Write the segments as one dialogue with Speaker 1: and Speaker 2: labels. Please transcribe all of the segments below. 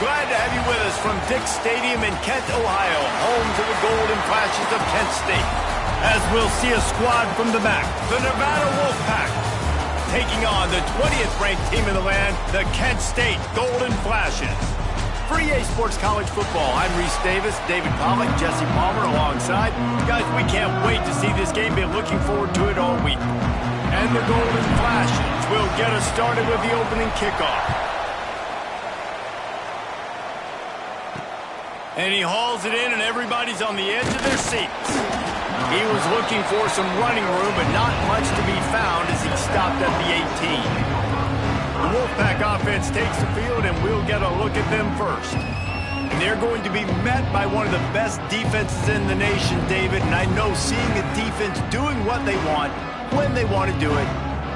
Speaker 1: Glad to have you with us from Dick Stadium in Kent, Ohio, home to the Golden Flashes of Kent State. As we'll see a squad from the MAC, the Nevada Wolfpack, taking on the 20th ranked team in the land, the Kent State Golden Flashes. For EA Sports College Football, I'm Reese Davis, David Pollack, Jesse Palmer alongside. Guys, we can't wait to see this game. Been looking forward to it all week. And the Golden Flashes will get us started with the opening kickoff. And he hauls it in, and everybody's on the edge of their seats. He was looking for some running room, but not much to be found as he stopped at the 18. The Wolfpack offense takes the field, and we'll get a look at them first. And they're going to be met by one of the best defenses in the nation, David. And I know seeing a defense doing what they want, when they want to do it,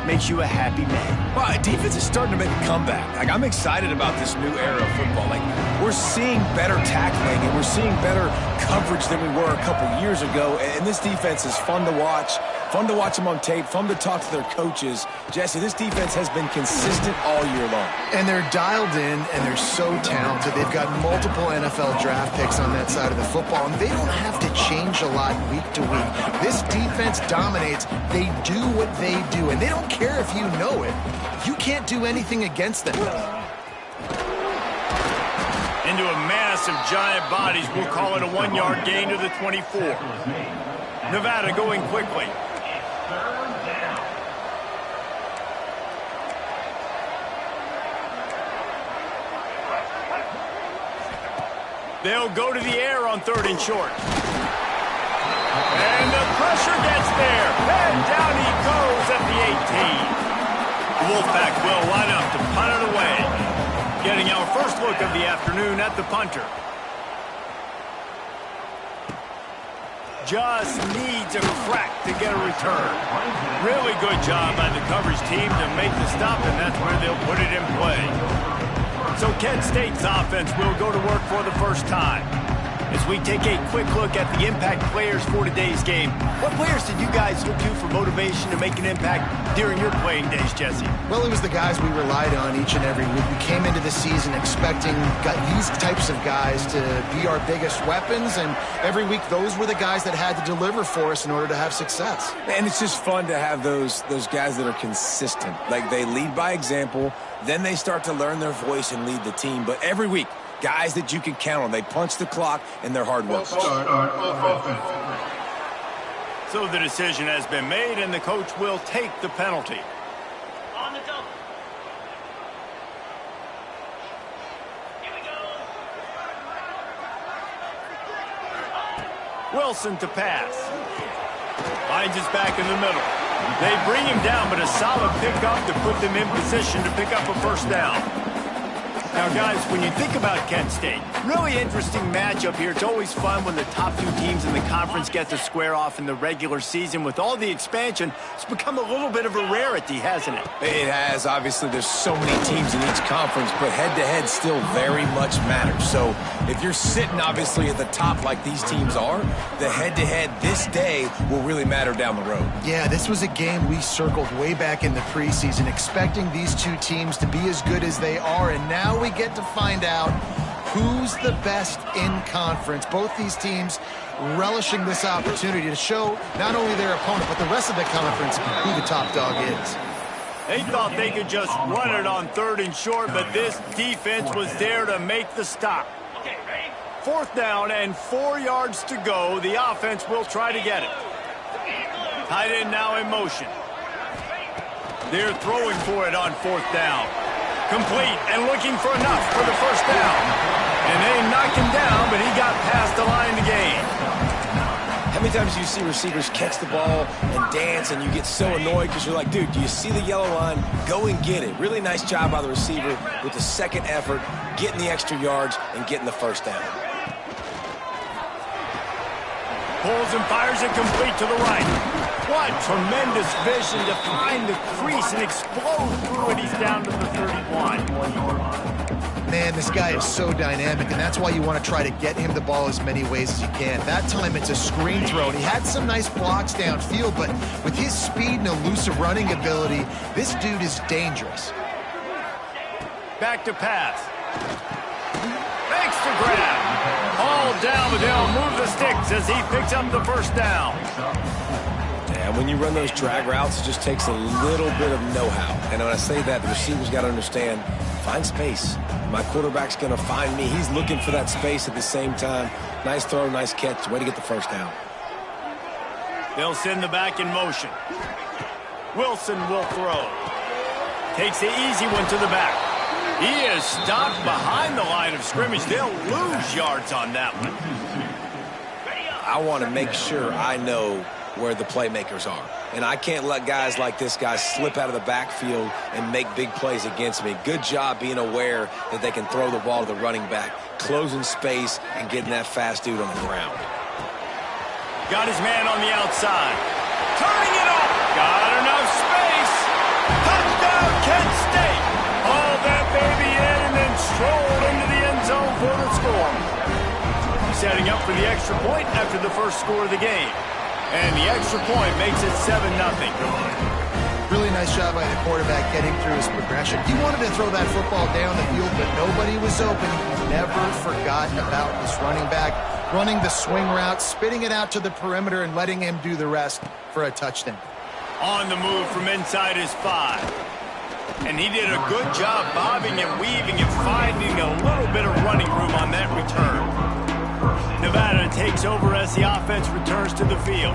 Speaker 1: makes you a happy man.
Speaker 2: Well, defense is starting to make a comeback. Like, I'm excited about this new era of football. Like, we're seeing better tackling, and we're seeing better coverage than we were a couple years ago. And this defense is fun to watch them on tape, fun to talk to their coaches. Jesse, this defense has been consistent all year long.
Speaker 3: And they're dialed in, and they're so talented. They've got multiple NFL draft picks on that side of the football, and they don't have to change a lot week to week. This defense dominates. They do what they do, and they don't care if you know it. You can't do anything against them.
Speaker 1: Into a mass of giant bodies. We'll call it a 1-yard gain to the 24. Nevada going quickly. They'll go to the air on 3rd and short. And the pressure gets there. And down he goes at the 18. Wolfpack will line up to punt it away. Getting our first look of the afternoon at the punter. Just needs a crack to get a return. Really good job by the coverage team to make the stop, and that's where they'll put it in play. So Kent State's offense will go to work for the first time. As we take a quick look at the impact players for today's game, what players did you guys look to for motivation to make an impact during your playing days, Jesse?
Speaker 3: Well, it was the guys we relied on each and every week. We came into the season expecting these types of guys to be our biggest weapons, and every week those were the guys that had to deliver for us in order to have success.
Speaker 2: And it's just fun to have those guys that are consistent. Like, they lead by example, then they start to learn their voice and lead the team. But every week, guys that you can count on. They punch the clock, and they're hard workers.
Speaker 1: So the decision has been made, and the coach will take the penalty.
Speaker 4: On the double. Here we go.
Speaker 1: Wilson to pass. Finds his back in the middle. They bring him down, but a solid pickup to put them in position to pick up a first down. Now, guys, when you think about Kent State, really interesting matchup here. It's always fun when the top two teams in the conference get to square off in the regular season. With all the expansion, it's become a little bit of a rarity, hasn't it?
Speaker 2: It has. Obviously, there's so many teams in each conference, but head-to-head still very much matters. So if you're sitting, obviously, at the top like these teams are, the head-to-head this day will really matter down the road.
Speaker 3: Yeah, this was a game we circled way back in the preseason, expecting these two teams to be as good as they are, and now we get to find out who's the best in conference. Both these teams relishing this opportunity to show not only their opponent, but the rest of the conference who the top dog is.
Speaker 1: They thought they could just run it on 3rd and short, but this defense was there to make the stop.
Speaker 4: Okay, ready?
Speaker 1: 4th down and 4 yards to go. The offense will try to get it. Tight end now in motion. They're throwing for it on 4th down. Complete and looking for enough for the first down. And they knocked him down, but he got past the line to gain.
Speaker 2: How many times do you see receivers catch the ball and dance, and you get so annoyed because you're like, dude, do you see the yellow line? Go and get it. Really nice job by the receiver with the second effort, getting the extra yards and getting the first down.
Speaker 1: Pulls and fires it complete to the right. What tremendous vision to find the crease and explode through it. He's down to the 31.
Speaker 3: Man, this guy is so dynamic, and that's why you want to try to get him the ball as many ways as you can. That time it's a screen throw, and he had some nice blocks downfield, but with his speed and elusive running ability, this dude is dangerous.
Speaker 1: Back to pass. makes the grab. All down, but they'll move the sticks as he picks up the first down.
Speaker 2: And when you run those drag routes, it just takes a little bit of know-how. And when I say that, the receiver's got to understand, find space. My quarterback's going to find me. He's looking for that space at the same time. Nice throw, nice catch. Way to get the first down.
Speaker 1: They'll send the back in motion. Wilson will throw. Takes the easy one to the back. He is stopped behind the line of scrimmage. They'll lose yards on that one.
Speaker 2: I want to make sure I know where the playmakers are. And I can't let guys like this guy slip out of the backfield and make big plays against me. Good job being aware that they can throw the ball to the running back, closing space and getting that fast dude on the ground.
Speaker 1: Got his man on the outside. Turning it off. Got enough space. Touchdown, Kent State. All that baby in and then strolled into the end zone for the score. Setting up for the extra point after the first score of the game. And the extra point makes it 7-0.
Speaker 3: Really nice job by the quarterback getting through his progression. He wanted to throw that football down the field, but nobody was open. He never forgot about this running back, running the swing route, spitting it out to the perimeter, and letting him do the rest for a touchdown.
Speaker 1: On the move from inside his 5. And he did a good job bobbing and weaving and finding a little bit of running room on that return. Nevada takes over as the offense returns to the field.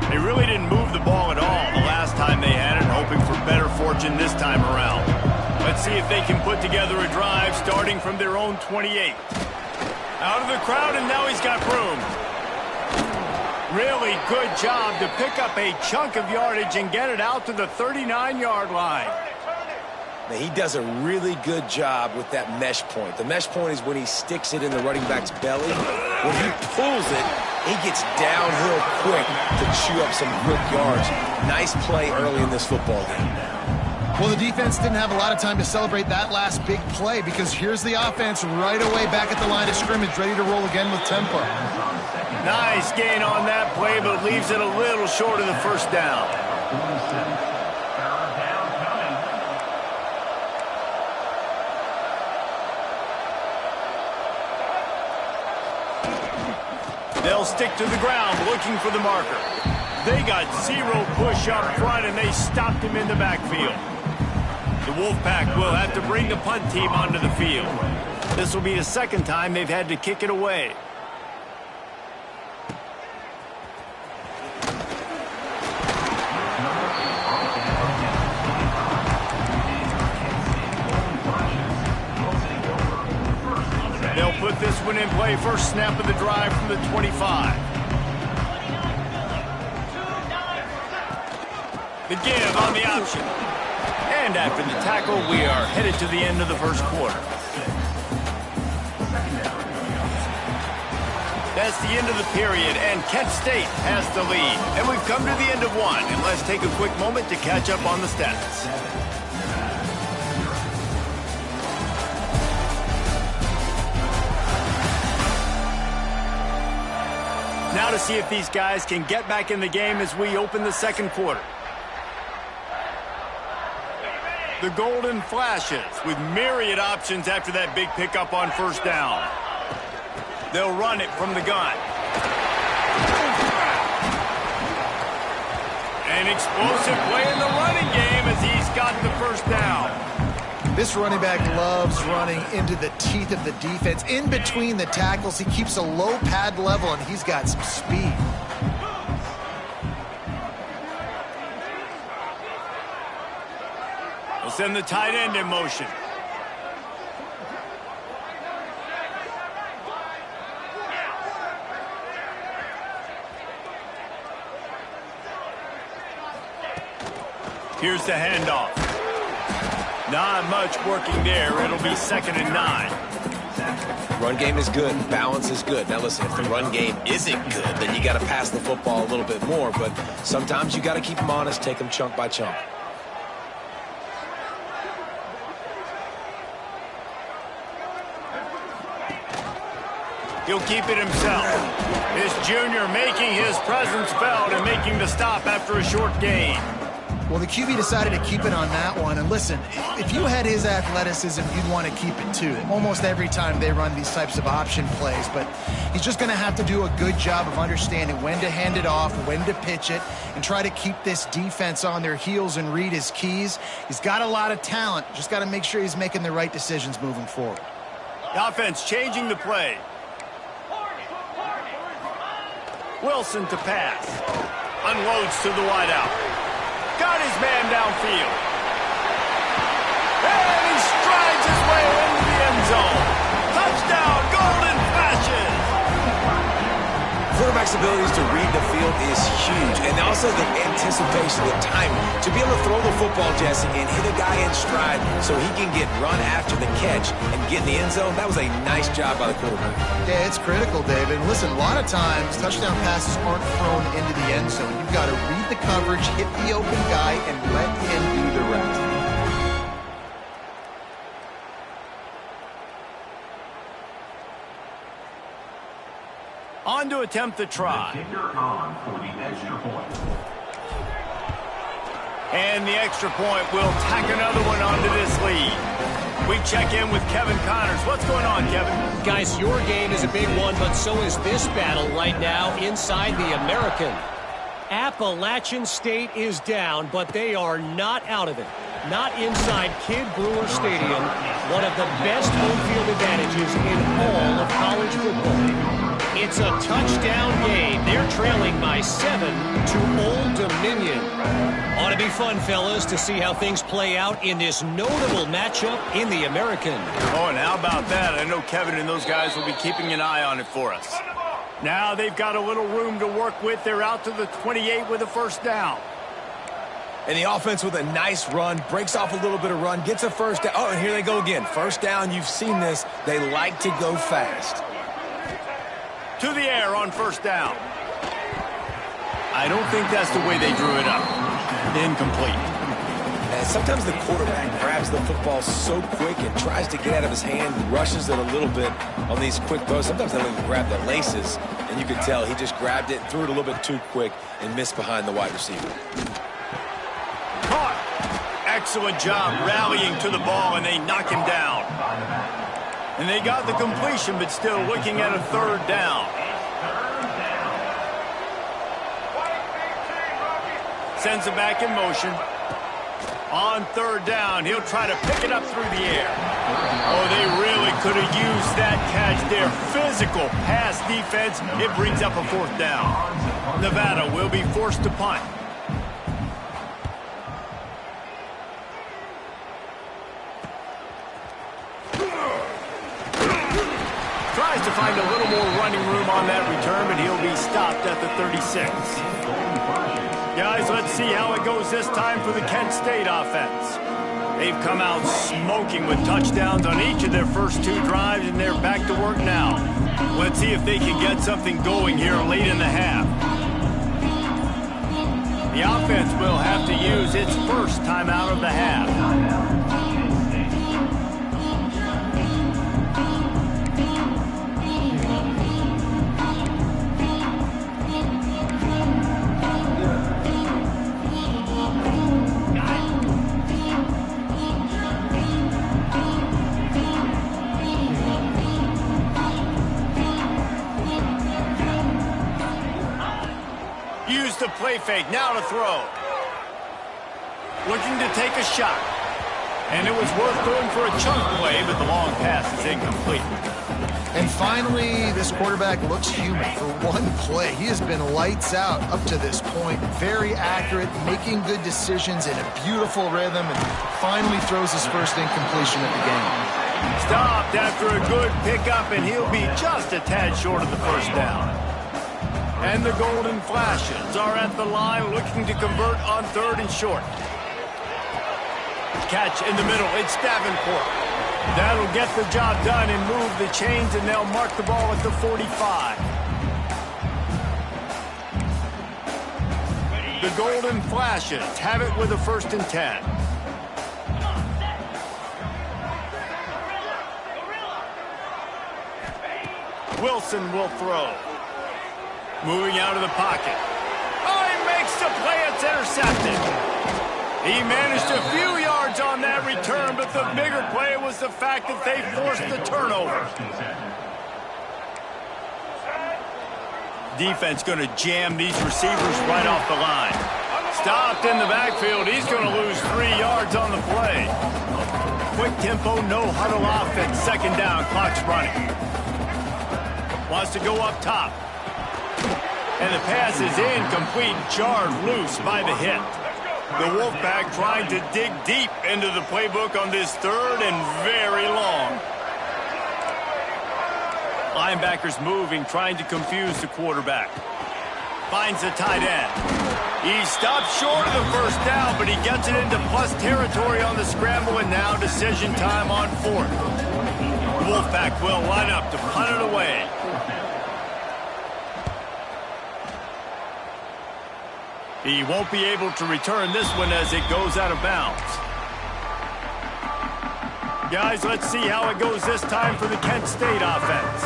Speaker 1: They really didn't move the ball at all the last time they had it, hoping for better fortune this time around. Let's see if they can put together a drive starting from their own 28. Out of the crowd, and now he's got room. Really good job to pick up a chunk of yardage and get it out to the 39-yard line.
Speaker 2: Now, he does a really good job with that mesh point. The mesh point is when he sticks it in the running back's belly. When he pulls it, he gets downhill quick to chew up some quick yards. Nice play early in this football game.
Speaker 3: Well, the defense didn't have a lot of time to celebrate that last big play because here's the offense right away back at the line of scrimmage, ready to roll again with tempo.
Speaker 1: Nice gain on that play, but leaves it a little short of the first down. They'll stick to the ground looking for the marker. They got zero push up front, and they stopped him in the backfield. The Wolfpack will have to bring the punt team onto the field. This will be the second time they've had to kick it away. They'll put this one in play. First snap of the drive from the 25. The give on the option. And after the tackle, we are headed to the end of the first quarter. That's the end of the period, and Kent State has the lead. And we've come to the end of one, and let's take a quick moment to catch up on the stats. Now to see if these guys can get back in the game as we open the second quarter. The Golden Flashes with myriad options after that big pickup on first down. They'll run it from the gun. An explosive play in the running game as he's got the first down.
Speaker 3: This running back loves running into the teeth of the defense. In between the tackles, he keeps a low pad level, and he's got some speed.
Speaker 1: They'll send the tight end in motion. Here's the handoff. Not much working there. It'll be 2nd and 9.
Speaker 2: Run game is good. Balance is good. Now, listen, if the run game isn't good, then you got to pass the football a little bit more. But sometimes you got to keep them honest, take them chunk by chunk.
Speaker 1: He'll keep it himself. This junior making his presence felt and making the stop after a short gain.
Speaker 3: Well, the QB decided to keep it on that one. And listen, if you had his athleticism, you'd want to keep it too. Almost every time they run these types of option plays. But he's just going to have to do a good job of understanding when to hand it off, when to pitch it, and try to keep this defense on their heels and read his keys. He's got a lot of talent. Just got to make sure he's making the right decisions moving forward.
Speaker 1: The offense changing the play. Wilson to pass. Unloads to the wideout. Got his man downfield. And he strides his way into the end zone. Touchdown, Golden Flashes.
Speaker 2: Quarterback's abilities to read the field is huge. And also the anticipation, the timing. To be able to throw the football, Jesse, and hit a guy in stride so he can get run after the catch and get in the end zone, that was a nice job by the quarterback.
Speaker 3: Yeah, it's critical, David. And listen, a lot of times, touchdown passes aren't thrown into the end zone. You've got to read the coverage, hit the open guy, and let him do the rest.
Speaker 1: On to attempt the try. And the extra point will tack another one onto this lead. We check in with Kevin Connors. What's going on, Kevin?
Speaker 5: Guys, your game is a big one, but so is this battle right now inside the American. Appalachian State is down, but they are not out of it. Not inside Kidd Brewer Stadium, one of the best home field advantages in all of college football. It's a touchdown game. They're trailing by 7 to Old Dominion. Ought to be fun, fellas, to see how things play out in this notable matchup in the American.
Speaker 1: Oh, and how about that? I know Kevin and those guys will be keeping an eye on it for us. Now they've got a little room to work with. They're out to the 28 with a first down.
Speaker 2: And the offense with a nice run, breaks off a little bit of run, gets a first down. Oh, and here they go again. First down, you've seen this. They like to go fast.
Speaker 1: To the air on first down. I don't think that's the way they drew it up. Incomplete.
Speaker 2: And sometimes the quarterback grabs the football so quick and tries to get out of his hand, rushes it a little bit on these quick throws. Sometimes they don't even grab the laces, and you can tell he just grabbed it and threw it a little bit too quick and missed behind the wide receiver.
Speaker 1: Caught. Excellent job rallying to the ball, and they knock him down. And they got the completion, but still looking at a third down. Sends it back in motion. On third down, he'll try to pick it up through the air. Oh, they really could have used that catch there. Physical pass defense. It brings up a fourth down. Nevada will be forced to punt. Tries to find a little more running room on that return, but he'll be stopped at the 36. Guys, let's see how it goes this time for the Kent State offense. They've come out smoking with touchdowns on each of their first two drives, and they're back to work now. Let's see if they can get something going here late in the half. The offense will have to use its first timeout of the half. The play fake, now to throw. Looking to take a shot. And it was worth going for a chunk play, but the long pass is incomplete.
Speaker 3: And finally, this quarterback looks human for one play. He has been lights out up to this point. Very accurate, making good decisions in a beautiful rhythm, and finally throws his first incompletion of the game.
Speaker 1: Stopped after a good pickup, and he'll be just a tad short of the first down. And the Golden Flashes are at the line looking to convert on third and short. Catch in the middle. It's Davenport. That'll get the job done and move the chains, and they'll mark the ball at the 45. The Golden Flashes have it with a 1st and 10. Wilson will throw. Moving out of the pocket. Oh, he makes the play. It's intercepted. He managed a few yards on that return, but the bigger play was the fact that they forced the turnover. Defense going to jam these receivers right off the line. Stopped in the backfield. He's going to lose 3 yards on the play. Quick tempo, no huddle offense. Second down, clock's running. Wants to go up top. And the pass is incomplete, jarred loose by the hit. The Wolfpack trying to dig deep into the playbook on this third and very long. Linebackers moving, trying to confuse the quarterback. Finds the tight end. He stops short of the first down, but he gets it into plus territory on the scramble, and now decision time on fourth. The Wolfpack will line up to punt it away. He won't be able to return this one as it goes out of bounds. Guys, let's see how it goes this time for the Kent State offense.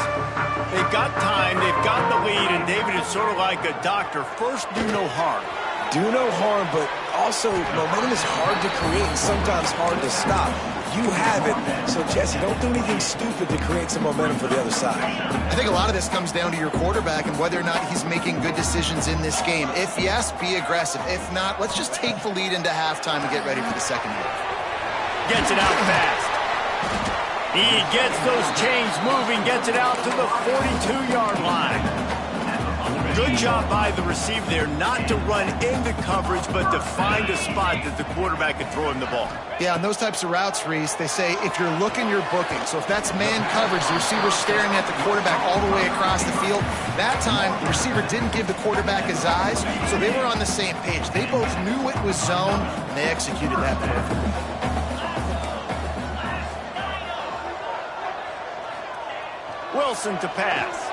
Speaker 1: They've got time, they've got the lead, and David is sort of like a doctor. First, do no harm.
Speaker 2: Do no harm, but also momentum is hard to create and sometimes hard to stop. You have it, so Jesse, don't do anything stupid to create some momentum for the other side.
Speaker 3: I think a lot of this comes down to your quarterback and whether or not he's making good decisions in this game. If yes, be aggressive. If not, let's just take the lead into halftime and get ready for the second half.
Speaker 1: Gets it out fast. He gets those chains moving, gets it out to the 42-yard line. Good job by the receiver there not to run into coverage, but to find a spot that the quarterback could throw him the ball.
Speaker 3: Yeah, on those types of routes, Reese, they say if you're looking, you're booking. So if that's man coverage, the receiver's staring at the quarterback all the way across the field. That time, the receiver didn't give the quarterback his eyes, so they were on the same page. They both knew it was zone, and they executed that perfectly.
Speaker 1: Wilson to pass.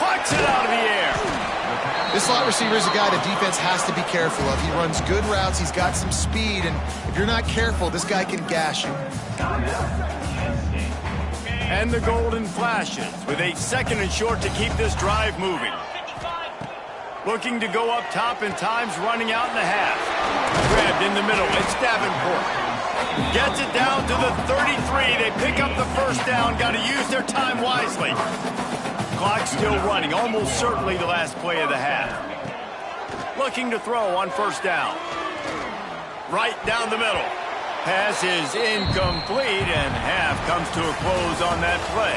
Speaker 1: Plucks it out of the air.
Speaker 3: This slot receiver is a guy the defense has to be careful of. He runs good routes. He's got some speed, and if you're not careful, this guy can gash you.
Speaker 1: And the golden flashes with a second and short to keep this drive moving. Looking to go up top, and time's running out in the half. Grabbed in the middle. It's Davenport. Gets it down to the 33. They pick up the first down. Got to use their time wisely. Clock still running. Almost certainly the last play of the half. Looking to throw on first down. Right down the middle. Pass is incomplete, and half comes to a close on that play.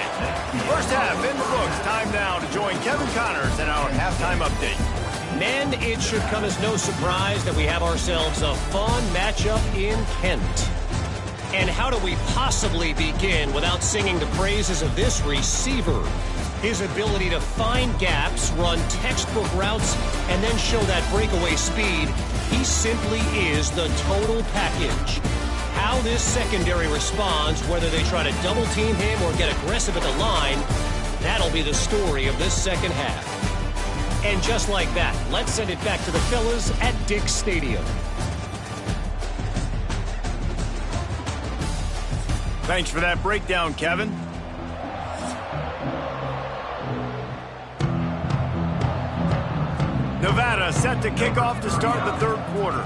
Speaker 1: First half in the books. Time now to join Kevin Connors in our halftime update.
Speaker 5: Men, it should come as no surprise that we have ourselves a fun matchup in Kent. And how do we possibly begin without singing the praises of this receiver? His ability to find gaps, run textbook routes, and then show that breakaway speed. He simply is the total package. How this secondary responds, whether they try to double team him or get aggressive at the line, that'll be the story of this second half. And just like that, let's send it back to the fellas at Dick's Stadium.
Speaker 1: Thanks for that breakdown, Kevin. Nevada set to kick off to start the third quarter.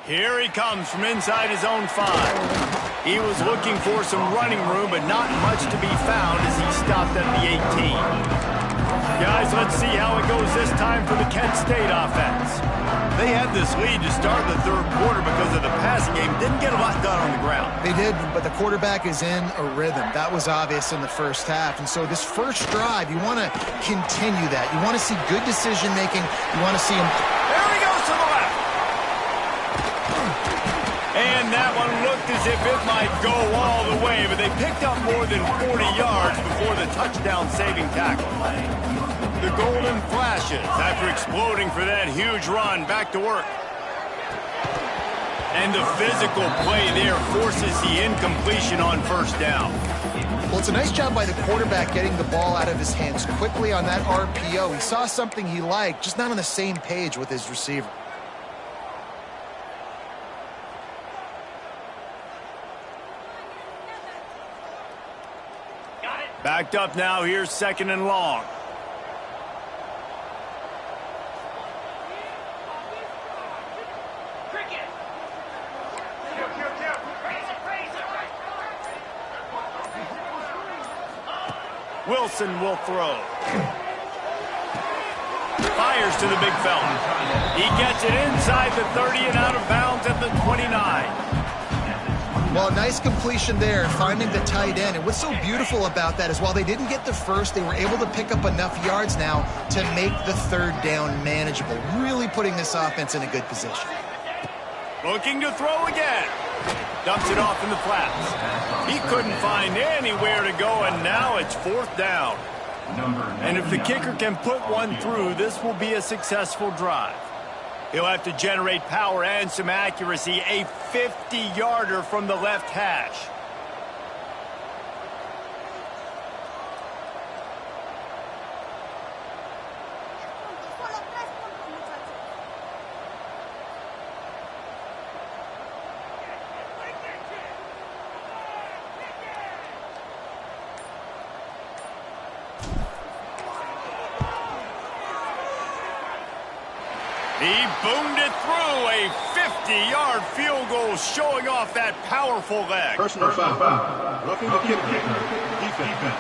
Speaker 1: Here he comes from inside his own 5. He was looking for some running room, but not much to be found as he stopped at the 18. Guys, let's see how it goes this time for the Kent State offense. They had this lead to start the third quarter because of the passing game. Didn't get a lot done on the ground.
Speaker 3: They did, but the quarterback is in a rhythm. That was obvious in the first half. And so this first drive, you want to continue that. You want to see good decision-making. You want to see him...
Speaker 1: There he goes to the left. And that one looked as if it might go all the way, but they picked up more than 40 yards before the touchdown-saving tackle. The golden flashes after exploding for that huge run. Back to work. And the physical play there forces the incompletion on first down.
Speaker 3: Well, it's a nice job by the quarterback getting the ball out of his hands quickly on that RPO. He saw something he liked, just not on the same page with his receiver.
Speaker 1: Backed up now. Here's second and long. Wilson will throw. Fires to the big fella. He gets it inside the 30 and out of bounds at the 29.
Speaker 3: Well, nice completion there, finding the tight end. And what's so beautiful about that is while they didn't get the first, they were able to pick up enough yards now to make the third down manageable. Really putting this offense in a good position.
Speaker 1: Looking to throw again. Dumps it off in the flats. He couldn't find anywhere to go, and now it's fourth down. And if the kicker can put one through, this will be a successful drive. He'll have to generate power and some accuracy, a 50-yarder from the left hash. He boomed it through, a 50-yard field goal showing off that powerful leg.
Speaker 6: Personal foul. Roughing the kicker. Defense.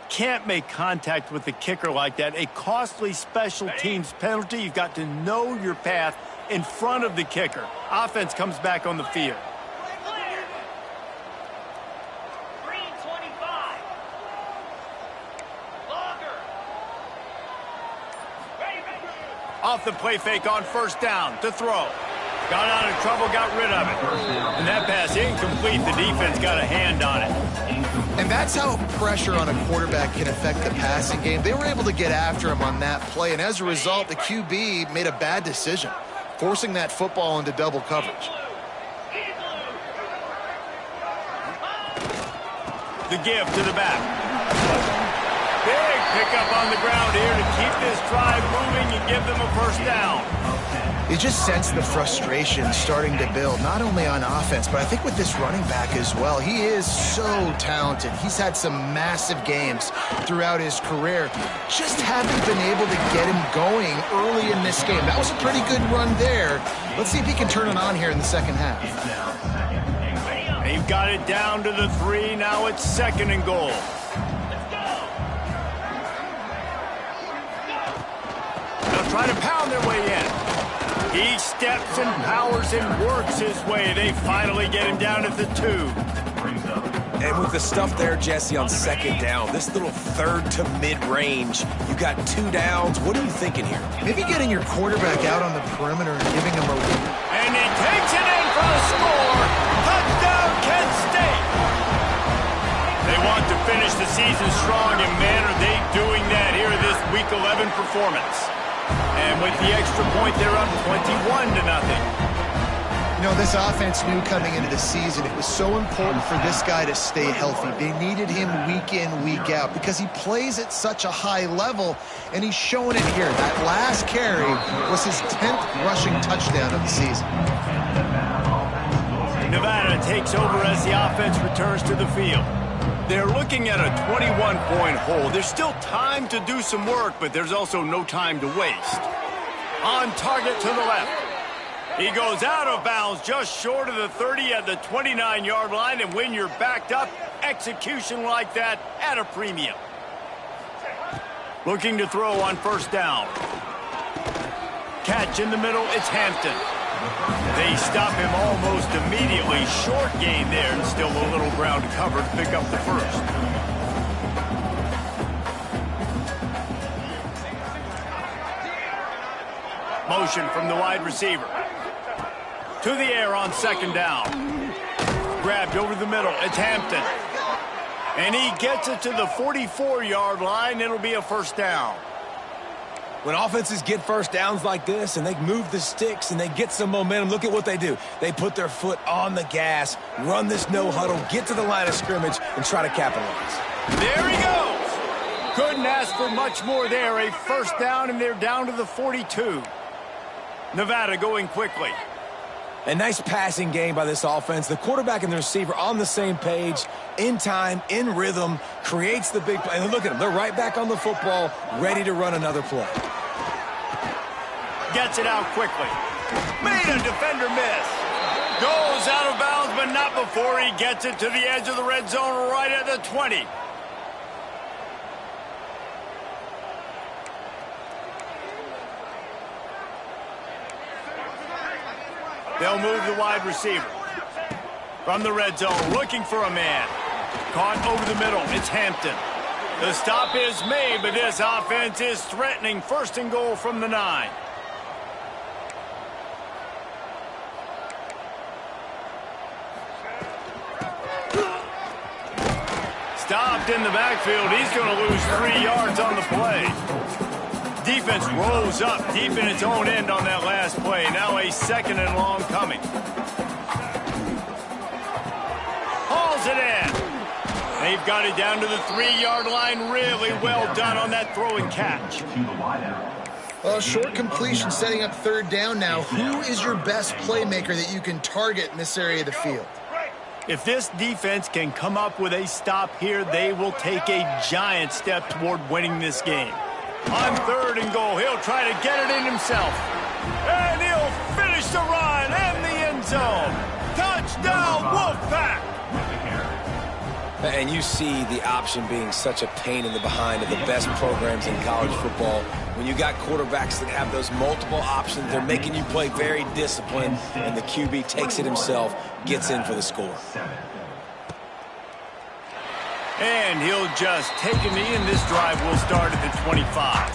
Speaker 1: Can't make contact with the kicker like that. A costly special teams penalty. You've got to know your path in front of the kicker. Offense comes back on the field. Off the play fake on first down to throw. Got out of trouble, got rid of it. And that pass incomplete. The defense got a hand on it.
Speaker 3: And that's how pressure on a quarterback can affect the passing game. They were able to get after him on that play, and as a result, the QB made a bad decision, forcing that football into double coverage.
Speaker 1: The give to the back. Big pickup on the ground here to keep this drive moving and give them a first down.
Speaker 3: You just sense the frustration starting to build, not only on offense, but I think with this running back as well. He is so talented. He's had some massive games throughout his career. Just haven't been able to get him going early in this game. That was a pretty good run there. Let's see if he can turn it on here in the second half.
Speaker 1: They've got it down to the 3. Now it's second and goal. They'll try to pound their way in. He steps and powers and works his way. They finally get him down at the 2.
Speaker 2: And with the stuff there, Jesse, on second down, this little third to mid-range, you got 2 downs. What are you thinking here?
Speaker 3: Maybe getting your quarterback out on the perimeter and giving him a...
Speaker 1: And he takes it in for the score. Touchdown, Kent State. They want to finish the season strong, and man, are they doing that here this Week 11 performance. And with the extra point, they're up 21-0.
Speaker 3: You know, this offense knew coming into the season it was so important for this guy to stay healthy. They needed him week in, week out because he plays at such a high level, and he's showing it here. That last carry was his 10th rushing touchdown of the season.
Speaker 1: Nevada takes over as the offense returns to the field. They're looking at a 21-point hole. There's still time to do some work, but there's also no time to waste. On target to the left. He goes out of bounds just short of the 30 at the 29-yard line, and when you're backed up, execution like that at a premium. Looking to throw on first down. Catch in the middle, it's Hampton. They stop him almost immediately. Short gain there, and still a little ground covered to pick up the first. Motion from the wide receiver. To the air on second down. Grabbed over the middle. It's Hampton. And he gets it to the 44-yard line. It'll be a first down.
Speaker 2: When offenses get first downs like this and they move the sticks and they get some momentum, look at what they do. They put their foot on the gas, run this no huddle, get to the line of scrimmage, and try to capitalize.
Speaker 1: There he goes. Couldn't ask for much more there. A first down, and they're down to the 42. Nevada going quickly.
Speaker 2: A nice passing game by this offense. The quarterback and the receiver on the same page, in time, in rhythm, creates the big play. And look at them. They're right back on the football, ready to run another play.
Speaker 1: Gets it out quickly. Made a defender miss. Goes out of bounds, but not before he gets it to the edge of the red zone right at the 20. They'll move the wide receiver. From the red zone, looking for a man. Caught over the middle. It's Hampton. The stop is made, but this offense is threatening. First and goal from the 9. Stopped in the backfield. He's going to lose 3 yards on the play. Defense rolls up deep in its own end on that last play. Now a 2nd and long coming. Hauls it in. They've got it down to the 3-yard line. Really well done on that throw and catch.
Speaker 3: Well, short completion setting up 3rd down now. Who is your best playmaker that you can target in this area of the field?
Speaker 1: If this defense can come up with a stop here, they will take a giant step toward winning this game. On 3rd and goal, he'll try to get it in himself. And he'll finish the run and the end zone. Touchdown, Wolfpack!
Speaker 2: And you see the option being such a pain in the behind of the best programs in college football. When you got quarterbacks that have those multiple options, they're making you play very disciplined, and the QB takes it himself, gets in for the score.
Speaker 1: And he'll just take a knee, and this drive will start at the 25.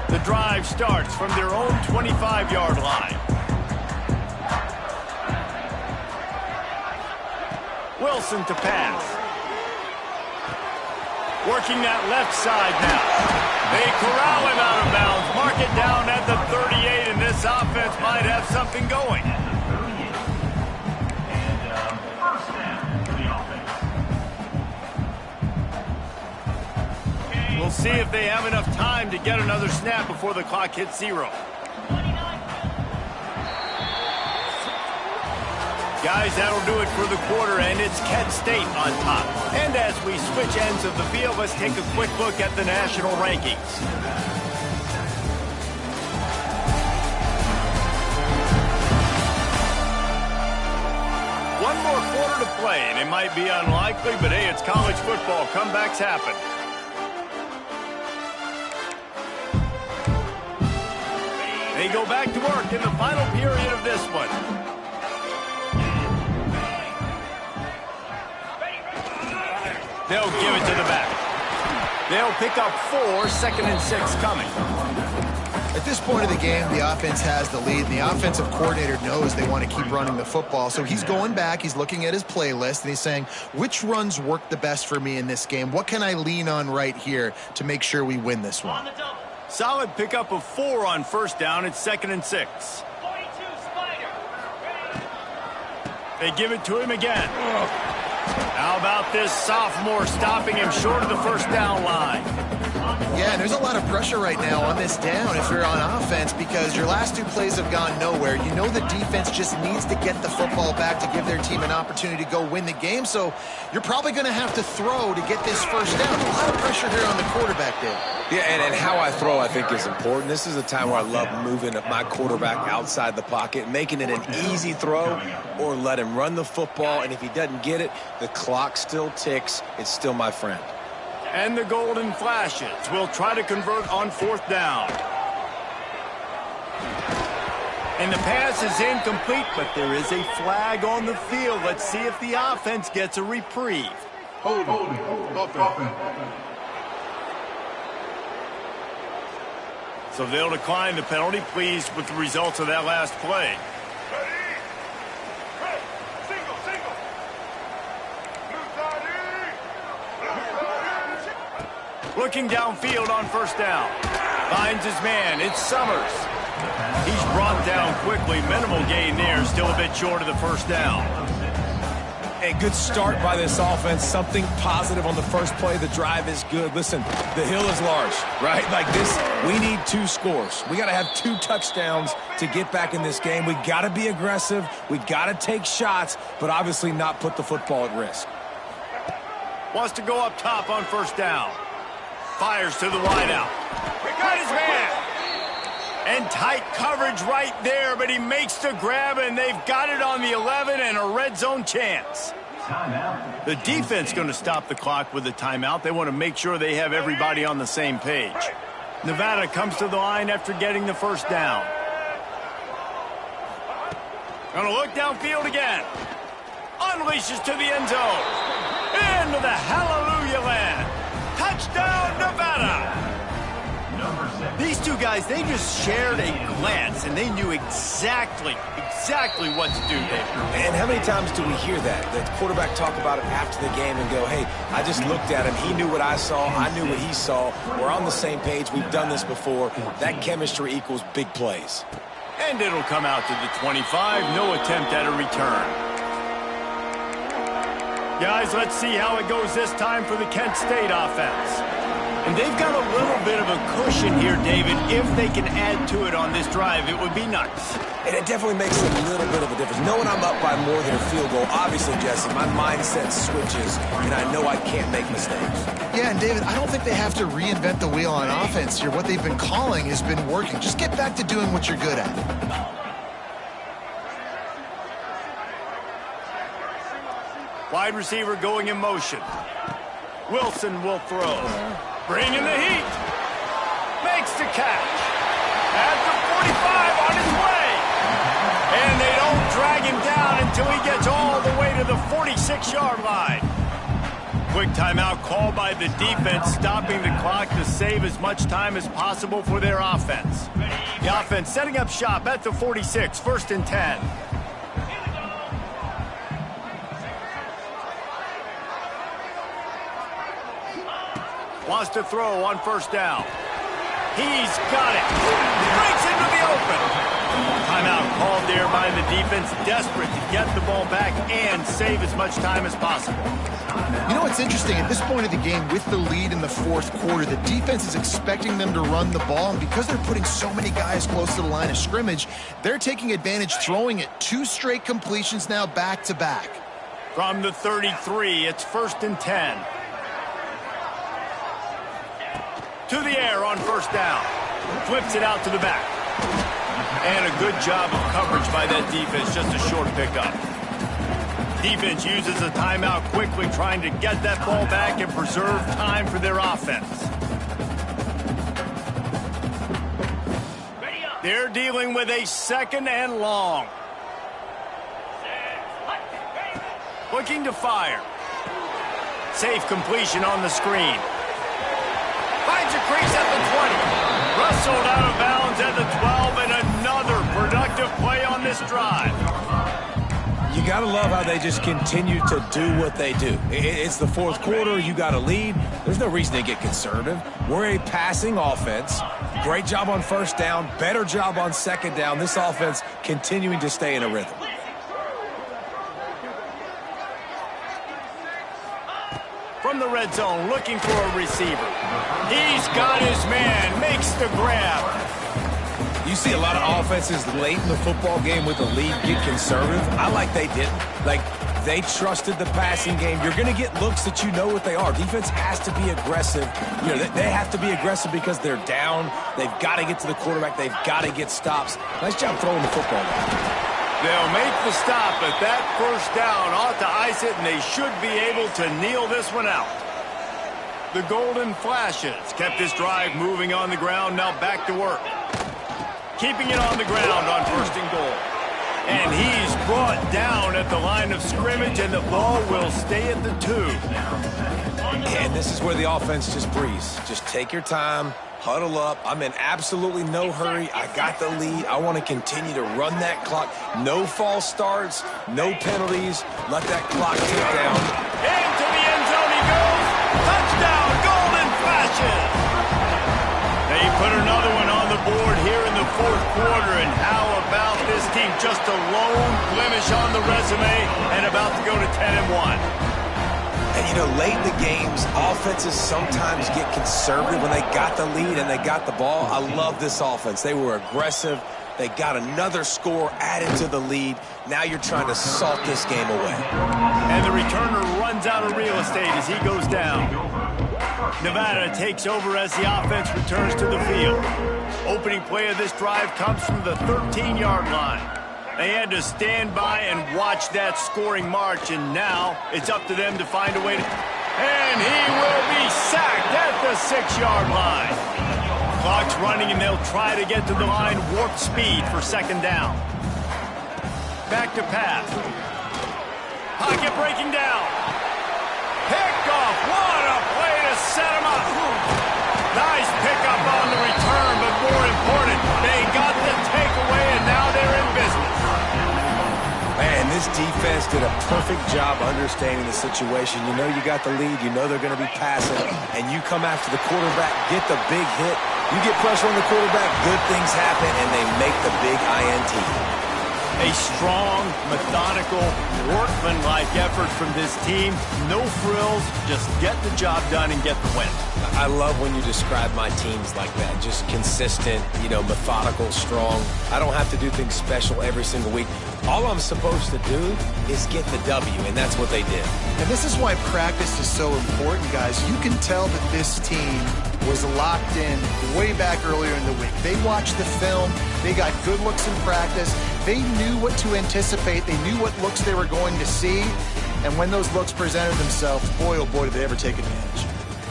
Speaker 1: The drive starts from their own 25-yard line. Wilson to pass. Working that left side now. They corral him out of bounds. Mark it down at the 38, and this offense might have something going. We'll see if they have enough time to get another snap before the clock hits 0. Guys, that'll do it for the quarter, and it's Kent State on top. And as we switch ends of the field, let's take a quick look at the national rankings. One more quarter to play, and it might be unlikely, but hey, it's college football. Comebacks happen. They go back to work in the final period of this one. They'll give it to the back. They'll pick up 4, 2nd and 6 coming.
Speaker 3: At this point of the game, the offense has the lead, and the offensive coordinator knows they want to keep running the football. So he's going back, he's looking at his playlist, and he's saying, which runs work the best for me in this game? What can I lean on right here to make sure we win this one?
Speaker 1: Solid pickup of 4 on 1st down. It's 2nd and 6.
Speaker 4: 42, Spider.
Speaker 1: They give it to him again. How about this sophomore stopping him short of the 1st down line?
Speaker 3: Yeah, and there's a lot of pressure right now on this down if you're on offense because your last 2 plays have gone nowhere. You know the defense just needs to get the football back to give their team an opportunity to go win the game, so you're probably going to have to throw to get this 1st down. A lot of pressure here on the quarterback, Dave.
Speaker 2: Yeah, and how I throw, I think, is important. This is a time where I love moving my quarterback outside the pocket, making it an easy throw, or let him run the football, and if he doesn't get it, the clock still ticks. It's still my friend.
Speaker 1: And the golden flashes will try to convert on 4th down. And the pass is incomplete, but there is a flag on the field. Let's see if the offense gets a reprieve.
Speaker 6: Holding.
Speaker 1: So they'll decline the penalty, pleased with the results of that last play. Looking downfield on 1st down. Finds his man. It's Summers. He's brought down quickly. Minimal gain there. Still a bit short of the 1st down.
Speaker 2: A good start by this offense. Something positive on the first play. The drive is good. Listen, the hill is large, right? Like this, we need 2 scores. We got to have 2 touchdowns to get back in this game. We got to be aggressive. We got to take shots, but obviously not put the football at risk.
Speaker 1: Wants to go up top on 1st down. Fires to the wideout. Got his man. And tight coverage right there, but he makes the grab, and they've got it on the 11 and a red zone chance. The defense going to stop the clock with a timeout. They want to make sure they have everybody on the same page. Nevada comes to the line after getting the first down. Going to look downfield again. Unleashes to the end zone. Into the hallelujah land. Touchdown, Nevada. These two guys, they just shared a glance, and they knew exactly what to do there.
Speaker 2: And how many times do we hear that? The quarterback talk about it after the game and go, hey, I just looked at him. He knew what I saw. I knew what he saw. We're on the same page. We've done this before. That chemistry equals big plays.
Speaker 1: And it'll come out to the 25. No attempt at a return. Guys, let's see how it goes this time for the Kent State offense. And they've got a little bit of a cushion here, David. If they can add to it on this drive, it would be nice.
Speaker 2: And it definitely makes a little bit of a difference. Knowing I'm up by more than a field goal, obviously, Jesse, my mindset switches, and I know I can't make mistakes.
Speaker 3: Yeah, and David, I don't think they have to reinvent the wheel on offense here. What they've been calling has been working. Just get back to doing what you're good at.
Speaker 1: Wide receiver going in motion. Wilson will throw. Bringing the heat. Makes the catch. At the 45 on his way. And they don't drag him down until he gets all the way to the 46-yard line. Quick timeout called by the defense, stopping the clock to save as much time as possible for their offense. The offense setting up shop at the 46, 1st and 10. Wants to throw on 1st down. He's got it. Breaks into the open. Timeout called there by the defense, desperate to get the ball back and save as much time as possible.
Speaker 3: You know what's interesting? At this point of the game, with the lead in the 4th quarter, the defense is expecting them to run the ball, and because they're putting so many guys close to the line of scrimmage, they're taking advantage, throwing it 2 straight completions now back-to-back.
Speaker 1: From the 33, it's 1st and 10. To the air on 1st down. Flips it out to the back. And a good job of coverage by that defense, just a short pickup. Defense uses a timeout quickly, trying to get that ball back and preserve time for their offense. They're dealing with a 2nd and long. Looking to fire. Safe completion on the screen. Finds a crease at the 20. Wrestled out of bounds at the 12, and another productive play on this drive.
Speaker 2: You got to love how they just continue to do what they do. It's the 4th quarter. You got a lead. There's no reason to get conservative. We're a passing offense. Great job on 1st down. Better job on 2nd down. This offense continuing to stay in a rhythm.
Speaker 1: From the red zone, looking for a receiver. He's got his man, makes the grab.
Speaker 2: You see a lot of offenses late in the football game with the lead get conservative. I like they didn't. Like, they trusted the passing game. You're going to get looks that you know what they are. Defense has to be aggressive. You know, they have to be aggressive because they're down. They've got to get to the quarterback. They've got to get stops. Nice job throwing the football.
Speaker 1: They'll make the stop, but that 1st down ought to ice it, and they should be able to kneel this one out. The Golden Flashes kept this drive moving on the ground, now back to work. Keeping it on the ground on 1st and goal. And he's brought down at the line of scrimmage, and the ball will stay at the 2.
Speaker 2: And this is where the offense just breathes. Just take your time. Huddle up. I'm in absolutely no hurry. I got the lead. I want to continue to run that clock. No false starts, no penalties. Let that clock tick down.
Speaker 1: Into the end zone he goes. Touchdown, Golden Flashes. They put another one on the board here in the 4th quarter. And how about this team? Just a lone blemish on the resume and about to go to 10-1.
Speaker 2: And, you know, late in the games, offenses sometimes get conservative when they got the lead and they got the ball. I love this offense. They were aggressive. They got another score added to the lead. Now you're trying to salt this game away.
Speaker 1: And the returner runs out of real estate as he goes down. Nevada takes over as the offense returns to the field. Opening play of this drive comes from the 13-yard line. They had to stand by and watch that scoring march, and now it's up to them to find a way to... And he will be sacked at the 6-yard line. Clock's running, and they'll try to get to the line warp speed for second down. Back to pass. Pocket breaking down. Pickoff. What a play to set him up. Nice pickup on the return, but more important, they got the takeaway, and now they're in business.
Speaker 2: Man, this defense did a perfect job understanding the situation. You know you got the lead. You know they're going to be passing, and you come after the quarterback, get the big hit. You get pressure on the quarterback, good things happen, and they make the big INT.
Speaker 1: A strong, methodical, workmanlike effort from this team. No frills, just get the job done and get the win.
Speaker 2: I love when you describe my teams like that. Just consistent, methodical, strong. I don't have to do things special every single week. All I'm supposed to do is get the W, and that's what they did.
Speaker 3: And this is why practice is so important, guys. You can tell that this team was locked in way back earlier in the week. They watched the film. They got good looks in practice. They knew what to anticipate. They knew what looks they were going to see. And when those looks presented themselves, boy, oh boy, did they ever take advantage.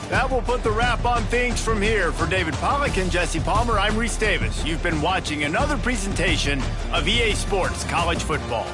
Speaker 1: That will put the wrap on things from here. For David Pollack and Jesse Palmer, I'm Reese Davis. You've been watching another presentation of EA Sports College Football.